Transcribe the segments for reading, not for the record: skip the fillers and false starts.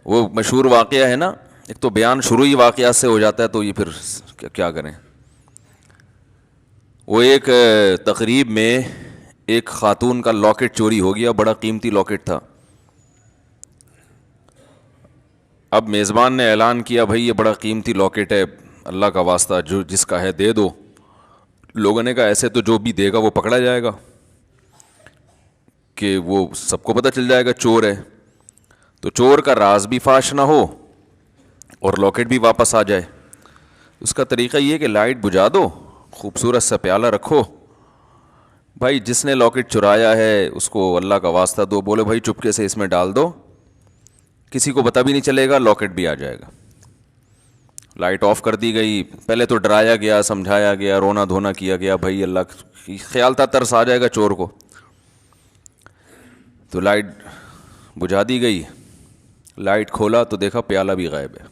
وہ مشہور واقعہ ہے نا، ایک تو بیان شروع ہی واقعات سے ہو جاتا ہے، تو یہ پھر کیا کریں. وہ ایک تقریب میں ایک خاتون کا لاکٹ چوری ہو گیا، بڑا قیمتی لاکٹ تھا. اب میزبان نے اعلان کیا بھائی یہ بڑا قیمتی لاکٹ ہے، اللہ کا واسطہ جو جس کا ہے دے دو. لوگوں نے کہا ایسے تو جو بھی دے گا وہ پکڑا جائے گا، کہ وہ سب کو پتہ چل جائے گا چور ہے، تو چور کا راز بھی فاش نہ ہو اور لاکٹ بھی واپس آ جائے. اس کا طریقہ یہ ہے کہ لائٹ بجھا دو، خوبصورت سا پیالہ رکھو، بھائی جس نے لاکٹ چرایا ہے اس کو اللہ کا واسطہ دو، بولے بھائی چپکے سے اس میں ڈال دو، کسی کو پتہ بھی نہیں چلے گا، لاکٹ بھی آ جائے گا. لائٹ آف کر دی گئی. پہلے تو ڈرایا گیا، سمجھایا گیا، رونا دھونا کیا گیا، بھائی اللہ خیال تھا ترس آ جائے گا چور کو. تو لائٹ بجھا دی گئی. لائٹ کھولا تو دیکھا پیالہ بھی غائب ہے.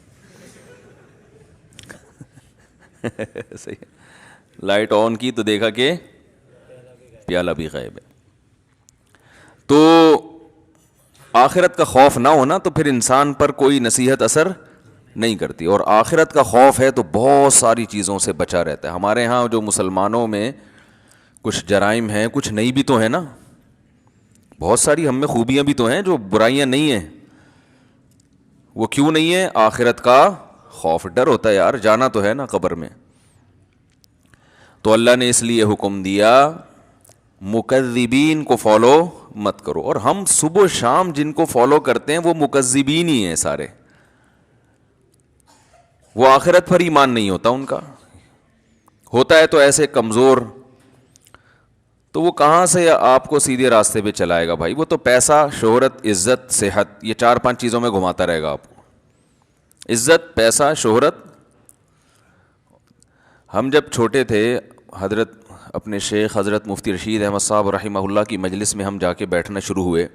صحیح. لائٹ آن کی تو دیکھا کہ پیالہ بھی غائب ہے. تو آخرت کا خوف نہ ہونا تو پھر انسان پر کوئی نصیحت اثر نہیں کرتی، اور آخرت کا خوف ہے تو بہت ساری چیزوں سے بچا رہتا ہے. ہمارے ہاں جو مسلمانوں میں کچھ جرائم ہیں، کچھ نہیں بھی تو ہیں نا، بہت ساری ہم میں خوبیاں بھی تو ہیں، جو برائیاں نہیں ہیں. وہ کیوں نہیں ہے؟ آخرت کا خوف. ڈر ہوتا ہے یار، جانا تو ہے نا قبر میں. تو اللہ نے اس لیے حکم دیا مکذبین کو فالو مت کرو. اور ہم صبح و شام جن کو فالو کرتے ہیں وہ مکذبین ہی ہیں سارے. وہ آخرت پر ایمان نہیں ہوتا ان کا، ہوتا ہے تو ایسے کمزور، تو وہ کہاں سے آپ کو سیدھے راستے پہ چلائے گا بھائی؟ وہ تو پیسہ، شہرت، عزت، صحت، یہ 4-5 چیزوں میں گھماتا رہے گا آپ کو. عزت، پیسہ، شہرت. ہم جب چھوٹے تھے، حضرت اپنے شیخ حضرت مفتی رشید احمد صاحب رحمہ اللہ کی مجلس میں ہم جا کے بیٹھنا شروع ہوئے،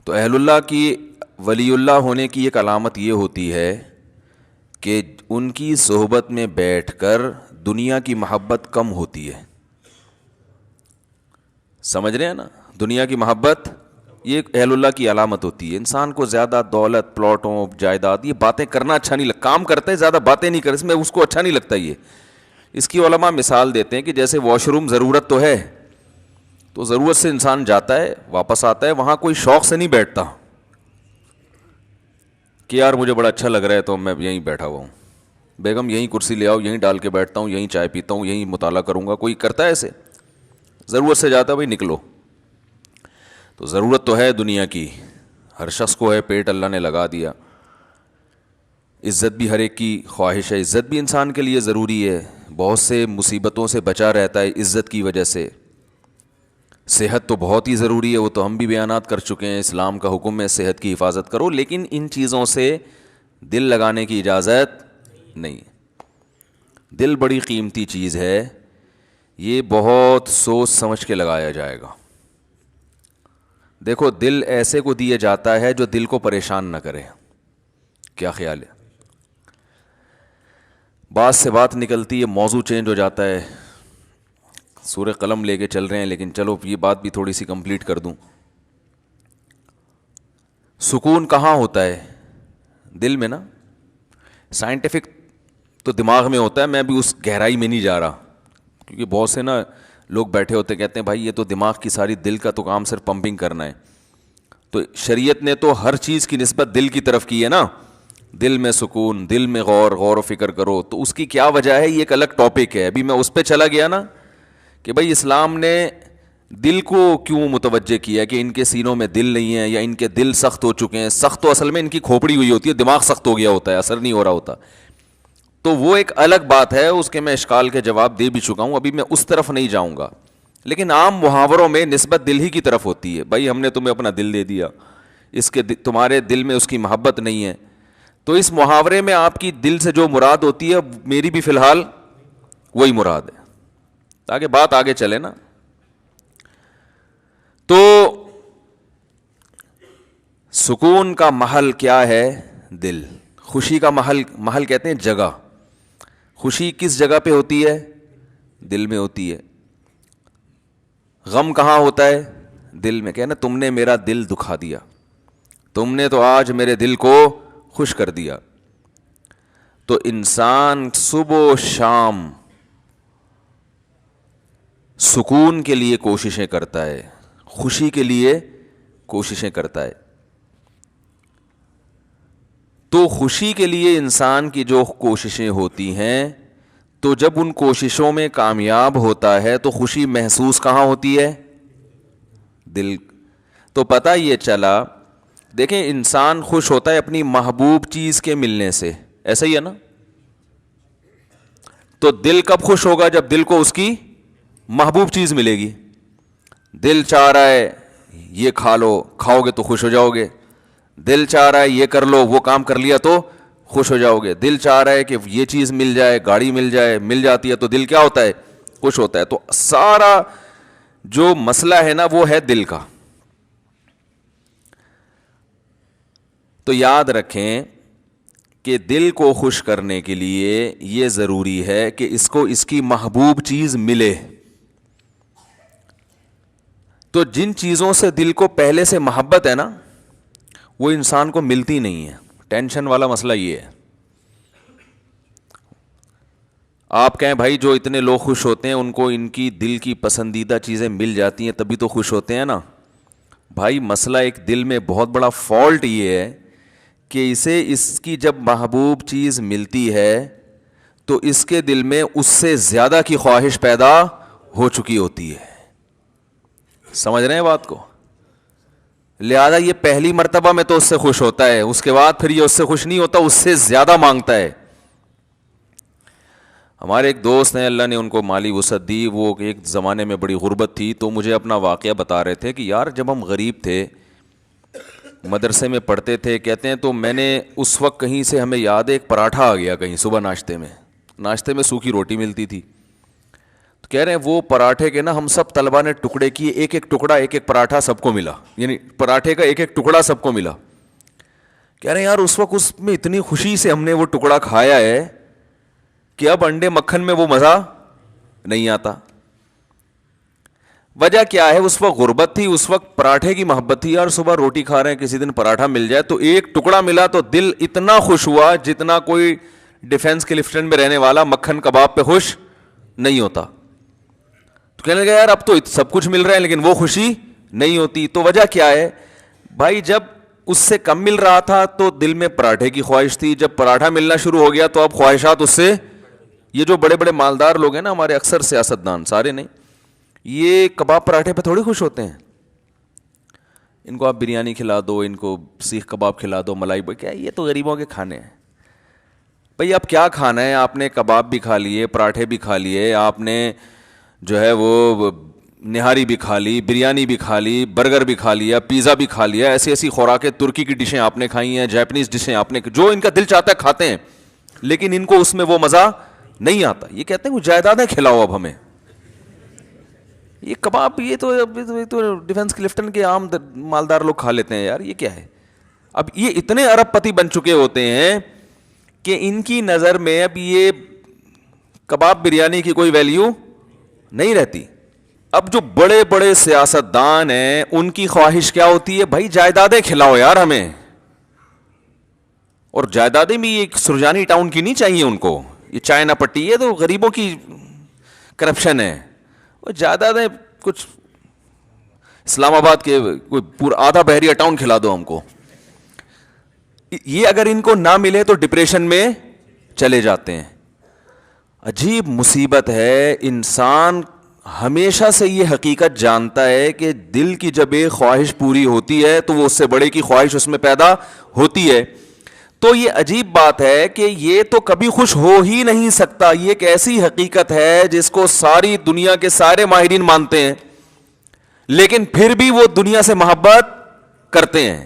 تو اہل اللہ کی، ولی اللہ ہونے کی ایک علامت یہ ہوتی ہے کہ ان کی صحبت میں بیٹھ کر دنیا کی محبت کم ہوتی ہے. سمجھ رہے ہیں نا؟ دنیا کی محبت یہ ایک اہل اللہ کی علامت ہوتی ہے. انسان کو زیادہ دولت، پلاٹوں، جائیداد، یہ باتیں کرنا اچھا نہیں لگتا. کام کرتا ہے، زیادہ باتیں نہیں کرتا، اس میں اس کو اچھا نہیں لگتا. یہ اس کی علماء مثال دیتے ہیں کہ جیسے واش روم ضرورت تو ہے، تو ضرورت سے انسان جاتا ہے واپس آتا ہے، وہاں کوئی شوق سے نہیں بیٹھتا کہ یار مجھے بڑا اچھا لگ رہا ہے تو میں یہیں بیٹھا ہوا ہوں، بیگم یہیں کرسی لے آؤ، یہیں ڈال کے بیٹھتا ہوں، یہیں چائے پیتا ہوں، یہیں مطالعہ کروں گا. کوئی کرتا ہے ایسے؟ ضرورت سے جاتا ہے، بھائی نکلو. تو ضرورت تو ہے دنیا کی، ہر شخص کو ہے، پیٹ اللہ نے لگا دیا. عزت بھی ہر ایک کی خواہش ہے، عزت بھی انسان کے لیے ضروری ہے، بہت سے مصیبتوں سے بچا رہتا ہے عزت کی وجہ سے. صحت تو بہت ہی ضروری ہے، وہ تو ہم بھی بیانات کر چکے ہیں، اسلام کا حکم ہے صحت کی حفاظت کرو، لیکن ان چیزوں سے دل لگانے کی اجازت نہیں. دل بڑی قیمتی چیز ہے، یہ بہت سوچ سمجھ کے لگایا جائے گا. دیکھو دل ایسے کو دیا جاتا ہے جو دل کو پریشان نہ کرے. کیا خیال ہے؟ بات سے بات نکلتی ہے، موضوع چینج ہو جاتا ہے. سورہ قلم لے کے چل رہے ہیں، لیکن چلو یہ بات بھی تھوڑی سی کمپلیٹ کر دوں. سکون کہاں ہوتا ہے؟ دل میں نا. سائنٹیفک تو دماغ میں ہوتا ہے، میں بھی اس گہرائی میں نہیں جا رہا، کیونکہ بہت سے نا لوگ بیٹھے ہوتے کہتے ہیں بھائی یہ تو دماغ کی ساری، دل کا تو کام صرف پمپنگ کرنا ہے. تو شریعت نے تو ہر چیز کی نسبت دل کی طرف کی ہے نا. دل میں سکون، دل میں غور و فکر کرو. تو اس کی کیا وجہ ہے؟ یہ ایک الگ ٹاپک ہے. ابھی میں اس پہ چلا گیا نا کہ بھائی اسلام نے دل کو کیوں متوجہ کیا کہ ان کے سینوں میں دل نہیں ہے، یا ان کے دل سخت ہو چکے ہیں. سخت تو اصل میں ان کی کھوپڑی ہوئی ہوتی ہے، دماغ سخت ہو گیا ہوتا ہے، اثر نہیں ہو رہا ہوتا. تو وہ ایک الگ بات ہے، اس کے میں اشکال کے جواب دے بھی چکا ہوں، ابھی میں اس طرف نہیں جاؤں گا. لیکن عام محاوروں میں نسبت دل ہی کی طرف ہوتی ہے. بھائی ہم نے تمہیں اپنا دل دے دیا، اس کے تمہارے دل میں اس کی محبت نہیں ہے. تو اس محاورے میں آپ کی دل سے جو مراد ہوتی ہے، میری بھی فی الحال وہی مراد ہے، تاکہ بات آگے چلے نا. تو سکون کا محل کیا ہے؟ دل. خوشی کا محل کہتے ہیں جگہ. خوشی کس جگہ پہ ہوتی ہے؟ دل میں ہوتی ہے. غم کہاں ہوتا ہے؟ دل میں. کہنا تم نے میرا دل دکھا دیا، تم نے تو آج میرے دل کو خوش کر دیا. تو انسان صبح و شام سکون کے لیے کوششیں کرتا ہے, خوشی کے لیے کوششیں کرتا ہے. تو خوشی کے لیے انسان کی جو کوششیں ہوتی ہیں, تو جب ان کوششوں میں کامیاب ہوتا ہے تو خوشی محسوس کہاں ہوتی ہے؟ دل. تو پتہ یہ چلا, دیکھیں انسان خوش ہوتا ہے اپنی محبوب چیز کے ملنے سے, ایسا ہی ہے نا؟ تو دل کب خوش ہوگا؟ جب دل کو اس کی محبوب چیز ملے گی. دل چاہ رہا ہے یہ کھا لو, کھاؤ گے تو خوش ہو جاؤ گے. دل چاہ رہا ہے یہ کر لو, وہ کام کر لیا تو خوش ہو جاؤ گے. دل چاہ رہا ہے کہ یہ چیز مل جائے, گاڑی مل جائے, مل جاتی ہے تو دل کیا ہوتا ہے؟ خوش ہوتا ہے. تو سارا جو مسئلہ ہے نا وہ ہے دل کا. تو یاد رکھیں کہ دل کو خوش کرنے کے لیے یہ ضروری ہے کہ اس کو اس کی محبوب چیز ملے. تو جن چیزوں سے دل کو پہلے سے محبت ہے نا وہ انسان کو ملتی نہیں ہے. ٹینشن والا مسئلہ یہ ہے. آپ کہیں بھائی جو اتنے لوگ خوش ہوتے ہیں ان کو ان کی دل کی پسندیدہ چیزیں مل جاتی ہیں تبھی تو خوش ہوتے ہیں نا. بھائی مسئلہ ایک دل میں بہت بڑا فالٹ یہ ہے کہ اسے اس کی جب محبوب چیز ملتی ہے تو اس کے دل میں اس سے زیادہ کی خواہش پیدا ہو چکی ہوتی ہے. سمجھ رہے ہیں بات کو؟ لہذا یہ پہلی مرتبہ میں تو اس سے خوش ہوتا ہے, اس کے بعد پھر یہ اس سے خوش نہیں ہوتا, اس سے زیادہ مانگتا ہے. ہمارے ایک دوست ہیں, اللہ نے ان کو مالی وسعت دی, وہ ایک زمانے میں بڑی غربت تھی, تو مجھے اپنا واقعہ بتا رہے تھے کہ یار جب ہم غریب تھے, مدرسے میں پڑھتے تھے, کہتے ہیں تو میں نے اس وقت کہیں سے ہمیں یاد ہے ایک پراٹھا آ گیا کہیں صبح ناشتے میں سوکھی روٹی ملتی تھی. تو کہہ رہے ہیں وہ پراٹھے کے نا ہم سب طلبہ نے ٹکڑے کیے, ایک ایک ٹکڑا, ایک ایک پراٹھا سب کو ملا, یعنی پراٹھے کا ایک ایک ٹکڑا سب کو ملا. کہہ رہے ہیں یار اس وقت اس میں اتنی خوشی سے ہم نے وہ ٹکڑا کھایا ہے کہ اب انڈے مکھن میں وہ مزہ نہیں آتا. وجہ کیا ہے؟ اس وقت غربت تھی, اس وقت پراٹھے کی محبت تھی. یار صبح روٹی کھا رہے ہیں, کسی دن پراٹھا مل جائے تو ایک ٹکڑا ملا تو دل اتنا خوش ہوا جتنا کوئی ڈیفنس کلفٹن میں رہنے والا مکھن کباب پہ خوش نہیں ہوتا. تو کہنے لگا یار اب تو سب کچھ مل رہا ہے لیکن وہ خوشی نہیں ہوتی. تو وجہ کیا ہے بھائی؟ جب اس سے کم مل رہا تھا تو دل میں پراٹھے کی خواہش تھی, جب پراٹھا ملنا شروع ہو گیا تو اب خواہشات اس سے. یہ جو بڑے بڑے مالدار لوگ ہیں نا ہمارے, اکثر سیاستدان, سارے نہیں, یہ کباب پراٹھے پہ تھوڑی خوش ہوتے ہیں. ان کو آپ بریانی کھلا دو, ان کو سیخ کباب کھلا دو, ملائی, کیا یہ تو غریبوں کے کھانے ہیں. بھئی اب کیا کھانا ہے؟ آپ نے کباب بھی کھا لیے, پراٹھے بھی کھا لیے, آپ نے جو ہے وہ نہاری بھی کھا لی, بریانی بھی کھا لی, برگر بھی کھا لیا, پیزا بھی کھا لیا, ایسی ایسی خوراکیں, ترکی کی ڈشیں آپ نے کھائی ہیں, جیپنیز ڈشیں آپ نے, جو ان کا دل چاہتا ہے کھاتے ہیں, لیکن ان کو اس میں وہ مزہ نہیں آتا. یہ کہتے ہیں وہ جائیدادیں کھلاؤ اب ہمیں, یہ کباب یہ تو ڈیفنس کلفٹن کے عام مالدار لوگ کھا لیتے ہیں. یار یہ کیا ہے؟ اب یہ اتنے ارب پتی بن چکے ہوتے ہیں کہ ان کی نظر میں اب یہ کباب بریانی کی کوئی ویلیو نہیں رہتی. اب جو بڑے بڑے سیاستدان ہیں ان کی خواہش کیا ہوتی ہے؟ بھائی جائیدادیں کھلاؤ یار ہمیں. اور جائیدادیں بھی ایک سرجانی ٹاؤن کی نہیں چاہیے ان کو, یہ چائنا پٹی, یہ تو غریبوں کی کرپشن ہے. وہ جائیدادیں کچھ اسلام آباد کے کوئی پورا آدھا بحریہ ٹاؤن کھلا دو ہم کو. یہ اگر ان کو نہ ملے تو ڈپریشن میں چلے جاتے ہیں. عجیب مصیبت ہے. انسان ہمیشہ سے یہ حقیقت جانتا ہے کہ دل کی جب ایک خواہش پوری ہوتی ہے تو وہ اس سے بڑے کی خواہش اس میں پیدا ہوتی ہے. تو یہ عجیب بات ہے کہ یہ تو کبھی خوش ہو ہی نہیں سکتا. یہ ایک ایسی حقیقت ہے جس کو ساری دنیا کے سارے ماہرین مانتے ہیں, لیکن پھر بھی وہ دنیا سے محبت کرتے ہیں.